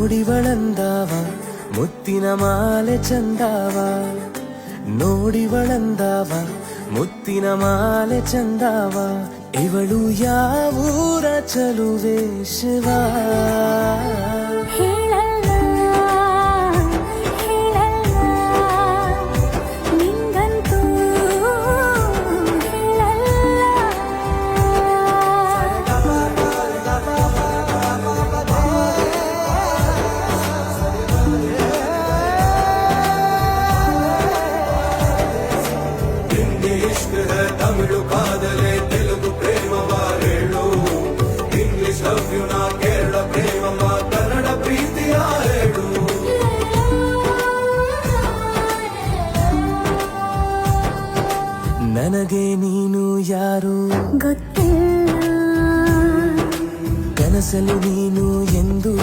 ನೋಡಿವಳಂದಾವ ಮುತ್ತಿನ ಮಾಲೆ ಚಂದಾವ, ನೋಡಿವಳಂದಾವ ಮುತ್ತಿನ ಮಾಲೆ ಚಂದಾವ. ಇವಳು ಯಾವೂರ ಚಲುವೆ ಶಿವ? ತಮಿಳು ಕಾದಲೆ ತೆಲುಗು ಪ್ರೇಮವ ಹೇಳು, ಇಂಗ್ಲಿಷ್ ಲವ್ ಯು ನಾ ಕೇರಳ ಪ್ರೇಮವ ಕನ್ನಡ ಪ್ರೀತಿಯ ಹೇಳು. ನನಗೆ ನೀನು ಯಾರು ಗೊತ್ತಿಲ್ಲ, ಕನಸಲು ನೀನು ಎಂದು